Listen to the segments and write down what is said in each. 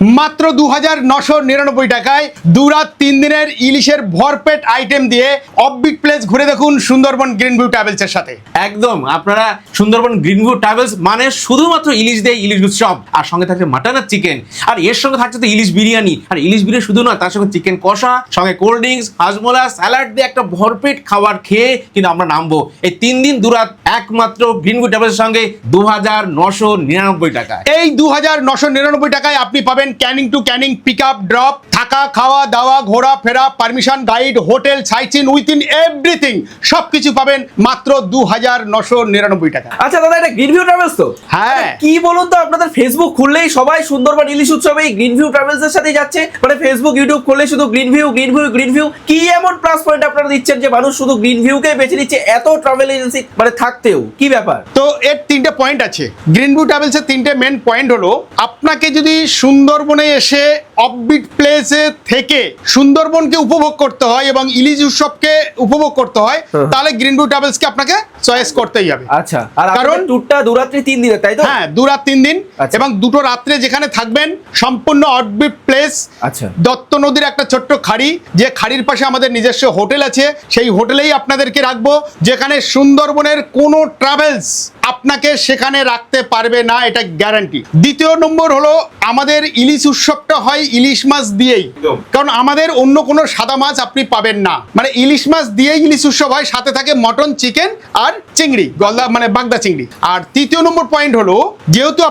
মাত্র 2999 টাকায় 2 রাত 3 দিনের ইলিশের ভরপেট আইটেম দিয়ে অফবিট প্লেস ঘুরে দেখুন সুন্দরবন গ্রিন ভিউ ট্রাভেলস এর সাথে। একদম আপনারা সুন্দরবন গ্রিন ভিউ ট্রাভেলস মানে শুধুমাত্র ইলিশ দিয়ে ইলিশ উৎসব, আর সঙ্গে থাকছে মাটন আর চিকেন, আর এর সঙ্গে থাকছে তো ইলিশ বিরিয়ানি। আর ইলিশ বিরিয়ানি শুধু নয়, তার সঙ্গে চিকেন কষা, সঙ্গে কোল্ড ড্রিঙ্কস, হাজমোলা, স্যালাড দিয়ে একটা ভরপেট খাবার খেয়ে কিন্তু আমরা নামবো এই 3 দিন 2 রাত একমাত্র গ্রিন ভিউ ট্রাভেলস সঙ্গে 2999 টাকায়। এই 2999 টাকায় আপনি পাবেন Canning to Canning pick up drop, থাকা খাওয়া দাওয়া ঘোরা ফেরা, permission, guide, hotel, sightseeing within everything সবকিছু পাবেন মাত্র 2999 টাকা। আচ্ছা দাদা, এটা গ্রিন ভিউ ট্রাভেলস তো? হ্যাঁ। কি বলুন তো, আপনাদের ফেসবুক খুললেই সবাই সুন্দরবন ইলিশ উৎসবে এই গ্রিন ভিউ ট্রাভেলস এর সাথেই যাচ্ছে, মানে ফেসবুক ইউটিউব খুললে শুধু green view green view green view. কি এমন প্লাস পয়েন্ট আপনারা দিচ্ছেন যে মানুষ শুধু গ্রিন ভিউকেই বেছে নিচ্ছে এত ট্রাভেল এজেন্সি মানে থাকতেও? কি ব্যাপার? তো এর 3টে পয়েন্ট আছে। গ্রিন ভিউ ট্রাভেলসের 3টে মেন পয়েন্ট হলো, আপনাকে যদি সুন্দরবনে এসে অফবিট প্লেসে থেকে সুন্দরবনকে উপভোগ করতে হয় এবং ইলিশ উৎসবকে উপভোগ করতে হয়, তাহলে গ্রিন ভিউ ট্রাভেলসকে আপনাকে চয়েস করতেই হবে। আচ্ছা, আর কারণ কারণ ট্যুরটা 2 রাত্রি 3 দিনের, তাই তো? হ্যাঁ, 2 রাত 3 দিন আচ্ছা। এবং 2টো রাত্রে যেখানে থাকবেন সম্পূর্ণ অফবিট প্লেস। আচ্ছা। দত্ত নদীর একটা ছোট্ট খাড়ি, যে খাড়ির পাশে আমাদের নিজস্ব হোটেল আছে, সেই হোটেলেই আপনাদেরকে রাখবো, যেখানে সুন্দরবনের কোনো ট্রাভেলস আপনাকে সেখানে রাখতে পারবে না, এটা গ্যারান্টি। দ্বিতীয় নম্বর হলো, আমাদের ইলিশ উৎসবটা হয় ইলিশ মাছ দিয়েই, কারণ আমাদের অন্য কোনো সাদা মাছ আপনি পাবেন না, মানে ইলিশ মাছ দিয়েই ইলিশ উৎসব হয়, সাথে থাকে মটন, চিকেন আর চিংড়ি, গলদা মানে বাগদা চিংড়ি। আর তৃতীয় নম্বর পয়েন্ট হলো, যেহেতু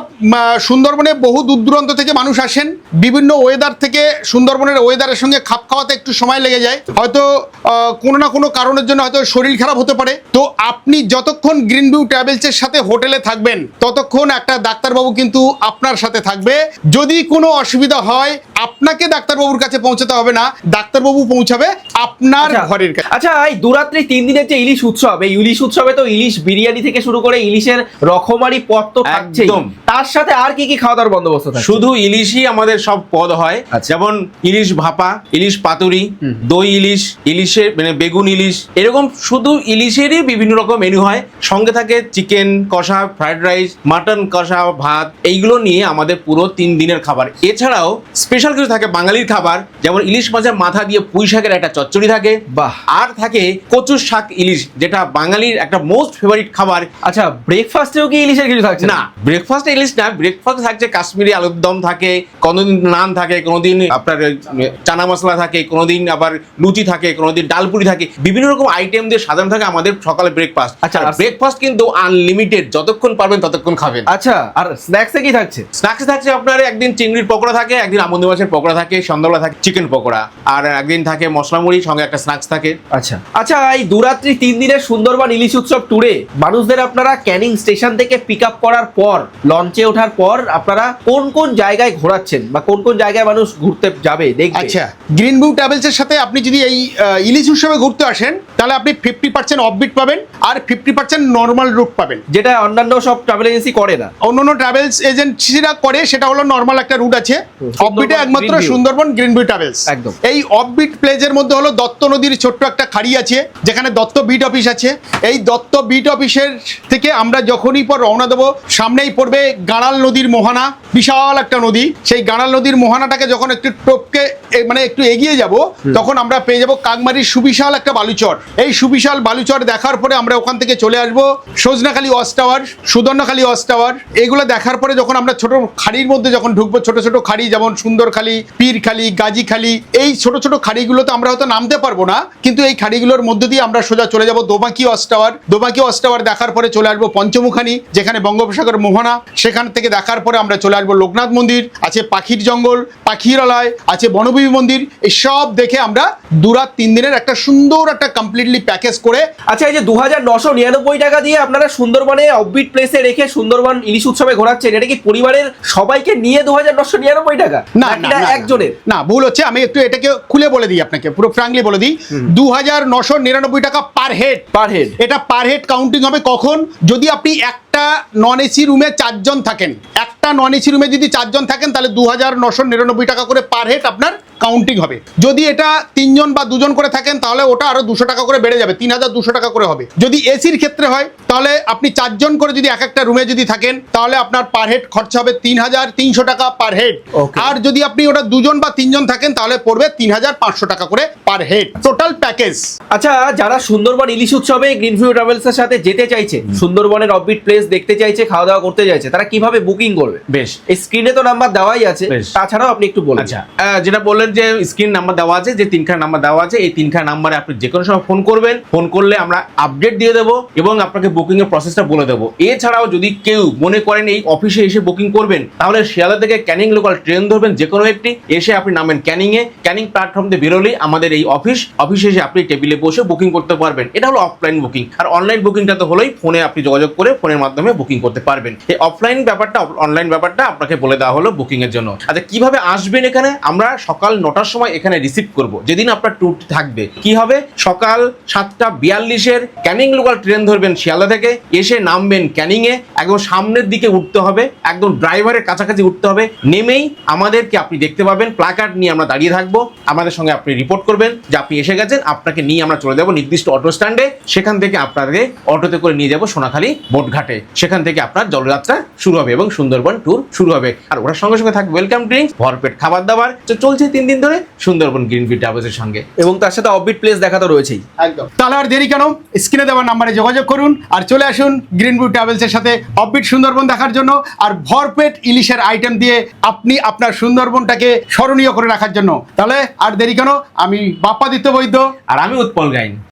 সুন্দরবনে বহু দূর দূরান্ত থেকে মানুষ আসেন, বিভিন্ন ওয়েদার থেকে সুন্দরবনের ওয়েদারের সঙ্গে খাপ খাওয়াতে একটু সময় লেগে যায়, হয়তো কোনো না কোনো কারণের জন্য হয়তো শরীর খারাপ হতে পারে। তো আপনি যতক্ষণ গ্রিন ভিউ ট্রাভেলসের সাথে হোটেলে থাকবেন, ততক্ষণ একটা ডাক্তারবাবু কিন্তু আপনার সাথে থাকবে। যদি কোনো অসুবিধা হয়, আপনাকে ডাক্তারবাবুর কাছে পৌঁছাতে হবে না, ডাক্তারবাবু পৌঁছাবে আপনার ঘরের কাছে। আচ্ছা, এই 2 রাত্রি 3 দিনের যে ইলিশ উৎসব, এই ইলিশ উৎসবে তো ইলিশ বিরিয়ানি থেকে শুরু করে ইলিশের রকমারি পদ তো থাকছেই, একদম। তার সাথে আর কি কি খাওয়া দাওয়ার বন্দোবস্ত থাকে? শুধু ইলিশই আমাদের সব পদ হয়, আচ্ছা। যেমন ইলিশ ভাপা, ইলিশ পাতুরি, দই ইলিশ, ইলিশের মানে বেগুন ইলিশ, এরকম শুধু ইলিশেরই বিভিন্ন রকম মেনু হয়। সঙ্গে থাকে চিকেন কষা, ফ্রাইড রাইস, মাটন কষা, ভাত, এইগুলো নিয়ে আমাদের পুরো 3 দিনের খাবার। এছাড়াও স্পেশাল কিছু থাকে বাঙালির খাবার, যেমন ইলিশ মাছের মাথা দিয়ে পুঁই শাকের একটা চচ্চড়ি থাকে, বাহ। আর থাকে কচুর শাক ইলিশ, যেটা বাঙালির একটা মোস্ট ফেভারিট খাবার। আচ্ছা, ব্রেকফাস্টেও কি ইলিশের কিছু থাকছে? না, ব্রেকফাস্টে ইলিশ না, ব্রেকফাস্টে থাকছে কাশ্মীরি আলুর দম থাকে, কোনোদিন নান থাকে, কোনোদিন আপনার চানা মশলা থাকে, কোনোদিন আবার লুচি থাকে, কোনোদিন ডালপুরি থাকে, বিভিন্ন রকম আইটেম দিয়ে সাজানো থাকে আমাদের সকালে ব্রেকফাস্ট। আচ্ছা, আর ব্রেকফাস্ট কিন্তু আনলিমিটেড, যতক্ষণ পারবেন ততক্ষণ খাবেন। আচ্ছা, আর স্ন্যাক্সে কি থাকছে? স্ন্যাক্সে থাকছে আপনার একদিন চিংড়ির পকোড়া থাকে, একদিন আমন্দি মাছের পকোড়া থাকে, সন্ধ্যাবেলা থাকে চিকেন পকোড়া, আর একদিন থাকে মশলা মুড়ি, সঙ্গে একটা স্ন্যাক্স থাকে। আচ্ছা আচ্ছা, এই 2 রাত্রি 3 দিনের সুন্দরবন ইলিশ উৎসব ট্যুরে মানুষদের আপনারা ক্যানিং স্টেশন থেকে পিক আপ করার পর, লঞ্চে ওঠার পর আপনারা কোন কোন জায়গায় ঘোরাচ্ছেন বা কোন কোন জায়গায় মানুষ ঘুরতে যাবে দেখবে? আচ্ছা, গ্রিন ভিউ ট্রাভেলসের সাথে আপনি যদি এই ইলিশ উৎসবে ঘুরতে আসেন, তাহলে আপনি 50% অফবিট পাবেন আর 50% নর্মাল রুট পাবেন, যেটা অন্যান্য সব ট্রাভেল এজেন্সি করে না। অন্যান্য ট্রাভেলস এজেন্সিরা করে, সেটা হলো নর্মাল একটা রুট আছে। অফবিটে একমাত্র green view. Sundarban green view travels. একদম। এই অফবিট প্লেজের মধ্যে হলো দত্ত নদীর ছোট্ট একটা খাড়ি আছে, যেখানে দত্ত বিট অফিস আছে। এই দত্ত বিট অফিসের থেকে আমরা যখনই পর রওনা দেবো, সামনেই পড়বে গাড়াল নদীর মোহনা, বিশাল একটা নদী। সেই গাড়াল নদীর মোহনাটাকে যখন একটু টপকে মানে একটু এগিয়ে যাব, তখন আমরা পেয়ে যাব কাকমারির সুবিশাল একটা বালুচর। এই সুবিশাল বালুচর দেখার পরে আমরা ওখান থেকে চলে আসবো সজনাখালী watch tower, Sudhanyakhali watch tower. এগুলো দেখার পরে যখন আমরা ছোট খাড়ির মধ্যে যখন ঢুকবো, ছোট ছোট খাড়ি যেমন সুন্দরখালী, পীরখালী, গাজীখালী, এই ছোট ছোট খাড়িগুলোতে আমরা হয়তো নামতে পারবো না, কিন্তু এই খাড়িগুলোর মধ্যে দিয়ে আমরা সোজা চলে যাব দোবাকি ওয়াচ টাওয়ার। দোবাকি ওয়াচ টাওয়ার দেখার পরে চলে আসবো পঞ্চমুখানি, যেখানে বঙ্গোপসাগর মোহনা। সেখান থেকে দেখার পরে আমরা চলে আসবো লোকনাথ মন্দির, আছে পাখির জঙ্গল, পাখিরালয়, আছে বনবিবি মন্দির। এই সব দেখে আমরা 2 রাত 3 দিনের একটা সুন্দর একটা কমপ্লিটলি প্যাকেজ করে। আচ্ছা, এই যে 2999 টাকা দিয়ে আপনারা সুন্দরবনে অফবিট প্লেসে রেখে সুন্দরবন ইলিশ উৎসবে ঘোরাচ্ছেন, এটা কি পরিবারের সবাইকে নিয়ে 2999 টাকা? না নাকি না এটা না, একজনের? না, ভুল হচ্ছে। আমি একটু এটাকে খুলে বলে দিই আপনাকে, পুরো ফ্র্যাঙ্কলি বলে দিই। 2999 টাকা পার হেড। Per head? এটা পার হেড কাউন্টিং হবে কখন? যদি আপনি একটা নন এসি রুমে 4 জন থাকেন, একটা নন এসি রুমে যদি 4 জন থাকেন, তাহলে 2999 টাকা করে পার হেড আপনার কাউন্টিং হবে। যদি এটা 3 জন বা 2 জন করে থাকেন তাহলে ওটা আরো 200 টাকা করে বেড়ে যাবে, 3200 টাকা করে হবে। যদি এসির ক্ষেত্রে হয় তাহলে আপনি 4 জন করে যদি এক একটা রুমে যদি থাকেন তাহলে আপনার পার হেড খরচা হবে 3300 টাকা পার হেড। Okay. আর যদি আপনি ওটা 2 জন বা 3 জন থাকেন তাহলে পড়বে 3500 টাকা করে পার হেড, টোটাল প্যাকেজ। আচ্ছা, যারা সুন্দরবন ইলিশ উৎসবে গ্রিনভিউ ট্রাভেলস এর সাথে যেতে চাইছে, সুন্দরবনের অফবিট প্লেস দেখতে চাইছে, খাওয়া দাওয়া করতে চাইছে, তারা কিভাবে বুকিং করবে? বেশ। এই স্ক্রিনে তো নাম্বার দেওয়াই আছে, বেশ। তাছাড়াও আপনি একটু বলুন। আচ্ছা, যেটা বললেন যে স্ক্রিন নাম্বার দেওয়া আছে, যে 3খানা নাম্বার দেওয়া আছে, এই 3খানা নাম্বারে আপনি যে কোনো সময় ফোন করবেন, ফোন করলে আমরা আপডেট দিয়ে দেবো এবং আপনাকে বুকিং এর প্রসেসটা বলে দেবো। এছাড়াও যদি কেউ মনে করেন এই অফিসে এসে বুকিং করবেন, তাহলে শিয়ালদা থেকে ক্যানিং লোকাল ট্রেন ধরবেন যে কোনো একটি, এসে আপনি নামেন ক্যানিংয়ে, ক্যানিং প্ল্যাটফর্ম দিয়ে বেরোলেই আমাদের এই অফিসে এসে আপনি টেবিলে বসে বুকিং করতে পারবেন। এটা হলো অফলাইন বুকিং। আর অনলাইন বুকিংটা তো হলোই, ফোনে আপনি যোগাযোগ করে ফোনের মাধ্যমে বুকিং করতে পারবেন। এই অফলাইন ব্যাপারটা, অনলাইন ব্যাপারটা আপনাকে বলে দেওয়া হলো বুকিং এর জন্য। আচ্ছা, কিভাবে আসবেন এখানে? আমরা সকাল 9টার সময় এখানে রিসিভ করব, যেদিন আপনার ট্যুর থাকবে। কি হবে? সকাল 7:42-এর ক্যানিং লোকাল ট্রেন ধরবেন শিয়ালদা থেকে, এসে নামবেন ক্যানিংয়ে, একদম সামনের দিকে উঠতে হবে, একদম ড্রাইভারের কাছাকাছি উঠতে হবে। নেমেই আমাদেরকে আপনি দেখতে পাবেন, প্ল্যাকার্ড নিয়ে আমরা দাঁড়িয়ে থাকবো, আমাদের সঙ্গে আপনি রিপোর্ট করবেন যে আপনি এসে গেছেন। আপনাকে নিয়ে আমরা চলে যাবো নির্দিষ্ট অটো স্ট্যান্ডে, সেখান থেকে আপনাকে অটোতে করে নিয়ে যাবো সোনাখালী বোটঘাটে। সেখান থেকে আপনার জলযাত্রা শুরু হবে এবং সুন্দরবন ট্যুর শুরু হবে। আর ওটার সঙ্গে সঙ্গে থাকবে ওয়েলকাম ড্রিঙ্কস, ভরপেট খাবার দাবার। তো চলছে 3 দিন ধরে সুন্দরবন গ্রিনভিউ ট্রাভেলসের সঙ্গে, এবং তার সাথে অফবিট প্লেস দেখা তো রয়েছেই। একদম। তাহলে আর দেরি কেন, স্ক্রিনে দেওয়া নাম্বারে যোগাযোগ করুন আর চলে আসুন গ্রিনভিউ ট্রাভেলসের সাথে অফবিট সুন্দরবন দেখার জন্য, আর ভরপেট ইলিশের আইটেম দিয়ে আপনি আপনার সুন্দরবনটাকে স্মরণীয় করে রাখার জন্য। তাহলে আর দেরি কেন, আমি বাপ্পাদিত্য বৈদ্য, আর আমি উৎপল গাইন।